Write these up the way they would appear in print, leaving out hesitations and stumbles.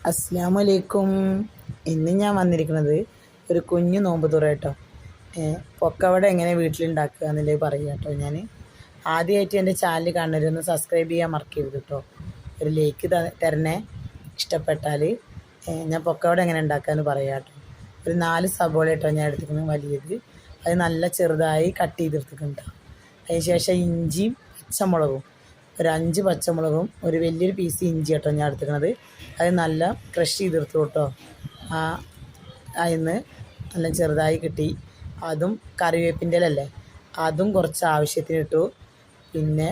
അസ്സലാമലൈക്കും. ഇന്ന് ഞാൻ വന്നിരിക്കുന്നത് ഒരു കുഞ്ഞു നോമ്പ് തുറ കേട്ടോ. പൊക്കവട എങ്ങനെ വീട്ടിലുണ്ടാക്കുക എന്നുള്ളത് പറയുക കേട്ടോ. ഞാൻ ആദ്യമായിട്ട് എൻ്റെ ചാനൽ കാണുന്നവരൊന്ന് സബ്സ്ക്രൈബ് ചെയ്യാൻ മറക്കരുത് കേട്ടോ. ഒരു ലൈക്ക് തരണേ ഇഷ്ടപ്പെട്ടാൽ. ഞാൻ പൊക്കവട എങ്ങനെ ഉണ്ടാക്കുക പറയാം കേട്ടോ. ഒരു 4 സബോള കേട്ടോ ഞാൻ എടുത്തിരിക്കുന്നത് വലിയത്. അത് നല്ല ചെറുതായി കട്ട് ചെയ്തെടുത്തിട്ടുണ്ട്. അതിന് ശേഷം ഇഞ്ചിയും പച്ചമുളകും ഒരു 5 പച്ചമുളകും ഒരു വലിയൊരു പീസ് ഇഞ്ചി കേട്ടോ ഞാൻ എടുത്തിരിക്കുന്നത്. അത് നല്ല ക്രഷ് ചെയ്തെടുത്തു കേട്ടോ. അതിന്ന് നല്ല ചെറുതായി കിട്ടി. അതും കറിവേപ്പിൻ്റെ ഇലല്ലേ അതും കുറച്ച് ആവശ്യത്തിന് ഇട്ടു. പിന്നെ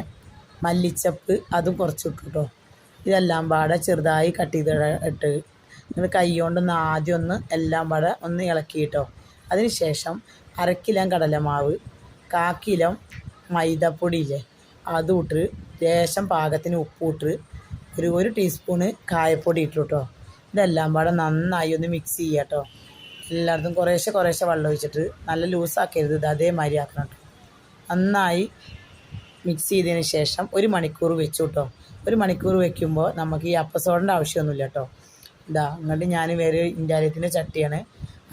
മല്ലിച്ചപ്പ് അതും കുറച്ച് ഇട്ടു കേട്ടോ. ഇതെല്ലാം പാടെ ചെറുതായി കട്ട് ചെയ്ത് ഇട്ട് നിങ്ങൾ കൈ കൊണ്ടൊന്ന് ആദ്യം ഒന്ന് എല്ലാം പാടെ ഒന്ന് ഇളക്കി കേട്ടോ. അതിന് ശേഷം 1/2 കിലോ കടലമാവ്, 1/4 കിലോ മൈദപ്പൊടിയില്ലേ അതും ഇട്ട് ലേശം പാകത്തിന് ഉപ്പിട്ട് ഒരു ടീസ്പൂണ് കായപ്പൊടി ഇട്ടു കേട്ടോ. ഇതെല്ലാം പാടെ നന്നായി ഒന്ന് മിക്സ് ചെയ്യുക കേട്ടോ. എല്ലായിടത്തും കുറേശ്ശെ വെള്ളം ഒഴിച്ചിട്ട് നല്ല ലൂസാക്കരുത്, ഇത് അതേമാതിരി ആക്കണം കേട്ടോ. നന്നായി മിക്സ് ചെയ്തതിന് ശേഷം 1 മണിക്കൂർ വെച്ചു കേട്ടോ. 1 മണിക്കൂർ വെക്കുമ്പോൾ നമുക്ക് ഈ അപ്പസോഡൻ്റെ ആവശ്യമൊന്നുമില്ല കേട്ടോ. എന്നിട്ട് ഞാൻ വേറെ ഇൻഡാലിയത്തിൻ്റെ ചട്ടിയാണ്,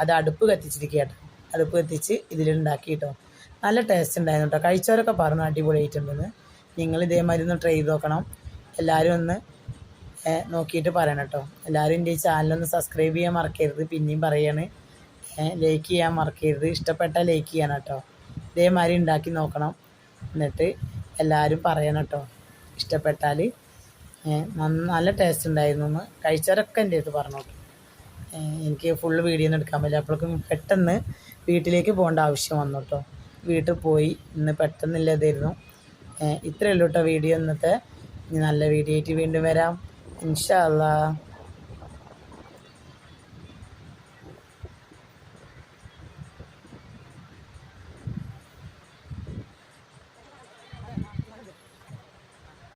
അത് അടുപ്പ് കത്തിച്ചിരിക്കുക കേട്ടോ. അടുപ്പ് കത്തിച്ച് ഇതിലുണ്ടാക്കി കേട്ടോ. നല്ല ടേസ്റ്റ് ഉണ്ടായിരുന്നു കേട്ടോ. കഴിച്ചവരൊക്കെ പറഞ്ഞു അടിപൊളിയായിട്ടുണ്ടെന്ന്. നിങ്ങൾ ഇതേമാതിരി ഒന്ന് ട്രൈ ചെയ്ത് നോക്കണം. എല്ലാവരും ഒന്ന് നോക്കിയിട്ട് പറയണം കേട്ടോ. എല്ലാവരും എൻ്റെ ഈ ചാനലൊന്ന് സബ്സ്ക്രൈബ് ചെയ്യാൻ മറക്കരുത്. പിന്നെയും പറയാണ്, ലൈക്ക് ചെയ്യാൻ മറക്കരുത്. ഇഷ്ടപ്പെട്ടാൽ ലൈക്ക് ചെയ്യണം കേട്ടോ. ഇതേമാതിരി ഉണ്ടാക്കി നോക്കണം. എന്നിട്ട് എല്ലാവരും പറയണം കേട്ടോ ഇഷ്ടപ്പെട്ടാൽ. നല്ല ടേസ്റ്റ് ഉണ്ടായിരുന്നു എന്ന് കഴിച്ചവരൊക്കെ എൻ്റെ അടുത്ത് പറഞ്ഞു കേട്ടോ. എനിക്ക് ഫുള്ള് വീഡിയോ ഒന്നും എടുക്കാൻ പറ്റില്ല. അപ്പോഴേക്കും പെട്ടെന്ന് വീട്ടിലേക്ക് പോകേണ്ട ആവശ്യം വന്നു കേട്ടോ. വീട്ടിൽ പോയി ഇന്ന് പെട്ടെന്നില്ലതായിരുന്നു. ഇത്രയേ ഉള്ളൂ കേട്ടോ വീഡിയോ ഇന്നത്തെ. ഇനി നല്ല വീഡിയോ ആയിട്ട് വീണ്ടും വരാം ഇൻഷാ അല്ലാഹ്.